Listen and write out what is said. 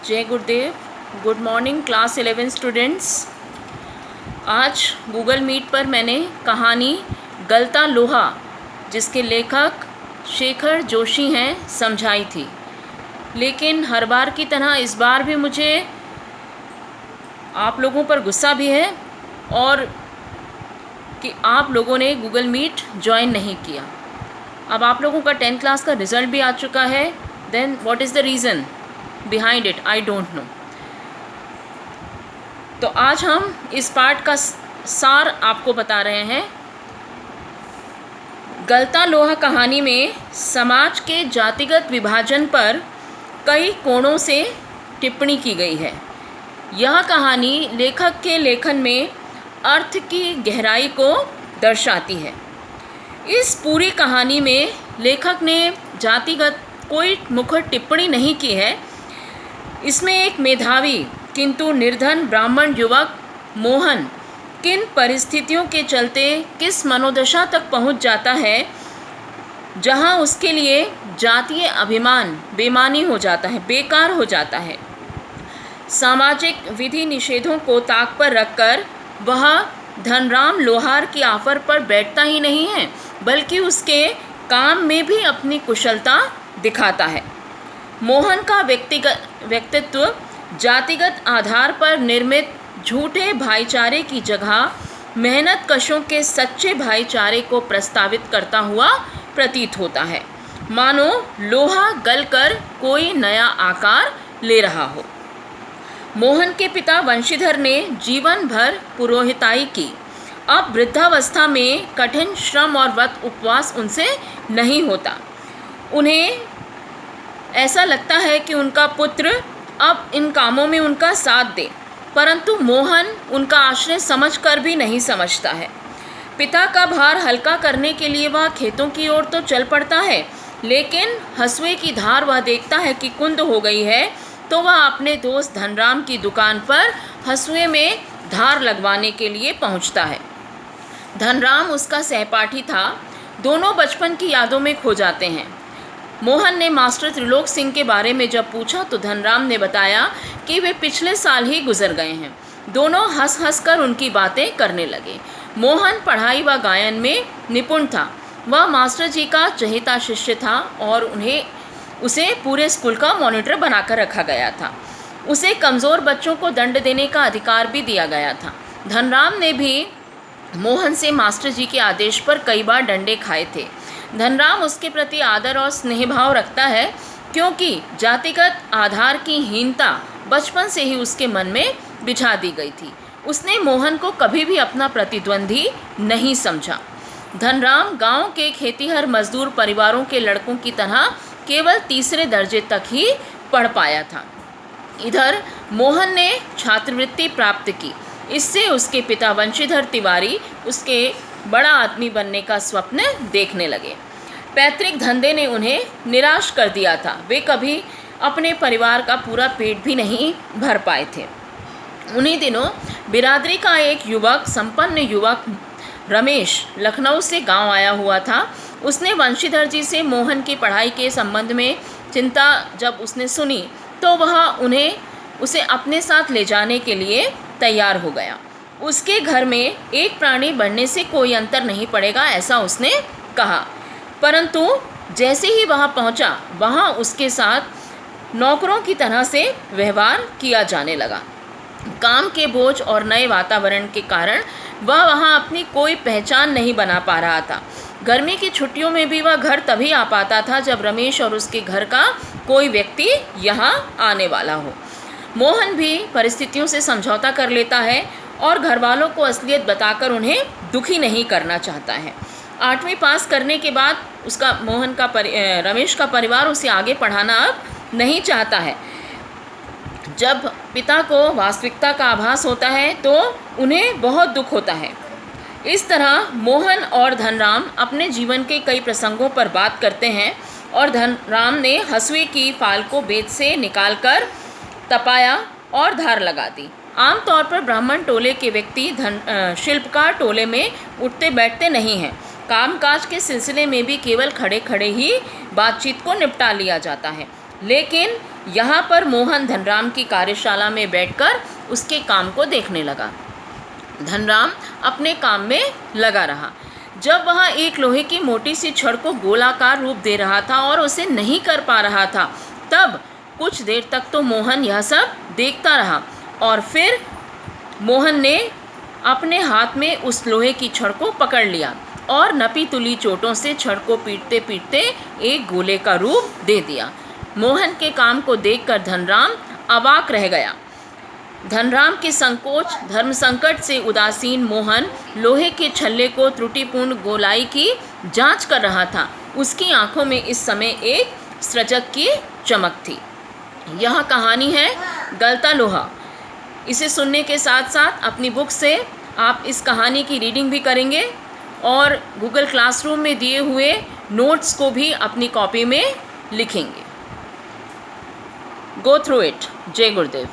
जय गुरुदेव। Good morning class 11 students. आज Google meet पर मैंने कहानी गलता लोहा, जिसके लेखक शेखर जोशी हैं, समझाई थी। लेकिन हर बार की तरह इस बार भी मुझे आप लोगों पर गुस्सा भी है और कि आप लोगों ने गूगल मीट ज्वाइन नहीं किया। अब आप लोगों का 10th क्लास का रिज़ल्ट भी आ चुका है। Then what is the reason behind it, I don't know. तो आज हम इस पार्ट का सार आपको बता रहे हैं। गलता लोहा कहानी में समाज के जातिगत विभाजन पर कई कोणों से टिप्पणी की गई है। यह कहानी लेखक के लेखन में अर्थ की गहराई को दर्शाती है। इस पूरी कहानी में लेखक ने जातिगत कोई मुखर टिप्पणी नहीं की है। इसमें एक मेधावी किंतु निर्धन ब्राह्मण युवक मोहन किन परिस्थितियों के चलते किस मनोदशा तक पहुंच जाता है, जहां उसके लिए जातीय अभिमान बेमानी हो जाता है, बेकार हो जाता है। सामाजिक विधि निषेधों को ताक पर रखकर वह धनराम लोहार की ऑफर पर बैठता ही नहीं है, बल्कि उसके काम में भी अपनी कुशलता दिखाता है। मोहन का व्यक्तित्व जातिगत आधार पर निर्मित झूठे भाईचारे की जगह मेहनत कशों के सच्चे भाईचारे को प्रस्तावित करता हुआ प्रतीत होता है, मानो लोहा गलकर कोई नया आकार ले रहा हो। मोहन के पिता वंशीधर ने जीवन भर पुरोहिताई की। अब वृद्धावस्था में कठिन श्रम और व्रत उपवास उनसे नहीं होता। उन्हें ऐसा लगता है कि उनका पुत्र अब इन कामों में उनका साथ दे, परंतु मोहन उनका आश्रय समझकर भी नहीं समझता है। पिता का भार हल्का करने के लिए वह खेतों की ओर तो चल पड़ता है, लेकिन हंसुए की धार वह देखता है कि कुंद हो गई है, तो वह अपने दोस्त धनराम की दुकान पर हंसुए में धार लगवाने के लिए पहुंचता है। धनराम उसका सहपाठी था। दोनों बचपन की यादों में खो जाते हैं। मोहन ने मास्टर त्रिलोक सिंह के बारे में जब पूछा तो धनराम ने बताया कि वे पिछले साल ही गुजर गए हैं। दोनों हंस हंस कर उनकी बातें करने लगे। मोहन पढ़ाई व गायन में निपुण था। वह मास्टर जी का चहेता शिष्य था और उसे पूरे स्कूल का मॉनिटर बनाकर रखा गया था। उसे कमज़ोर बच्चों को दंड देने का अधिकार भी दिया गया था। धनराम ने भी मोहन से मास्टर जी के आदेश पर कई बार डंडे खाए थे। धनराम उसके प्रति आदर और स्नेह भाव रखता है, क्योंकि जातिगत आधार की हीनता बचपन से ही उसके मन में बिछा दी गई थी। उसने मोहन को कभी भी अपना प्रतिद्वंदी नहीं समझा। धनराम गांव के खेतीहर मजदूर परिवारों के लड़कों की तरह केवल तीसरे दर्जे तक ही पढ़ पाया था। इधर मोहन ने छात्रवृत्ति प्राप्त की। इससे उसके पिता वंशीधर तिवारी उसके बड़ा आदमी बनने का स्वप्न देखने लगे। पैतृक धंधे ने उन्हें निराश कर दिया था। वे कभी अपने परिवार का पूरा पेट भी नहीं भर पाए थे। उन्हीं दिनों बिरादरी का एक संपन्न युवक रमेश लखनऊ से गांव आया हुआ था। उसने वंशीधर जी से मोहन की पढ़ाई के संबंध में चिंता जब उसने सुनी तो वह उसे अपने साथ ले जाने के लिए तैयार हो गया। उसके घर में एक प्राणी बढ़ने से कोई अंतर नहीं पड़ेगा, ऐसा उसने कहा। परंतु जैसे ही वहाँ पहुँचा, वहाँ उसके साथ नौकरों की तरह से व्यवहार किया जाने लगा। काम के बोझ और नए वातावरण के कारण वह वहाँ अपनी कोई पहचान नहीं बना पा रहा था। गर्मी की छुट्टियों में भी वह घर तभी आ पाता था जब रमेश और उसके घर का कोई व्यक्ति यहाँ आने वाला हो। मोहन भी परिस्थितियों से समझौता कर लेता है और घर वालों को असलियत बताकर उन्हें दुखी नहीं करना चाहता है। 8वीं पास करने के बाद रमेश का परिवार उसे आगे पढ़ाना अब नहीं चाहता है। जब पिता को वास्तविकता का आभास होता है तो उन्हें बहुत दुख होता है। इस तरह मोहन और धनराम अपने जीवन के कई प्रसंगों पर बात करते हैं और धनराम ने हंसुए की फाल को बेत से निकालकर तपाया और धार लगा दी। आमतौर पर ब्राह्मण टोले के व्यक्ति शिल्पकार टोले में उठते बैठते नहीं हैं। कामकाज के सिलसिले में भी केवल खड़े खड़े ही बातचीत को निपटा लिया जाता है। लेकिन यहाँ पर मोहन धनराम की कार्यशाला में बैठकर उसके काम को देखने लगा। धनराम अपने काम में लगा रहा। जब वह एक लोहे की मोटी सी छड़ को गोलाकार रूप दे रहा था और उसे नहीं कर पा रहा था, तब कुछ देर तक तो मोहन यह सब देखता रहा और फिर मोहन ने अपने हाथ में उस लोहे की छड़ को पकड़ लिया और नपी तुली चोटों से छड़ को पीटते पीटते एक गोले का रूप दे दिया। मोहन के काम को देखकर धनराम अवाक रह गया। धनराम के संकोच धर्म संकट से उदासीन मोहन लोहे के छल्ले को त्रुटिपूर्ण गोलाई की जांच कर रहा था। उसकी आंखों में इस समय एक सृजक की चमक थी। यह कहानी है गलता लोहा। इसे सुनने के साथ साथ अपनी बुक से आप इस कहानी की रीडिंग भी करेंगे और गूगल क्लासरूम में दिए हुए नोट्स को भी अपनी कॉपी में लिखेंगे। Go through it. जय गुरुदेव।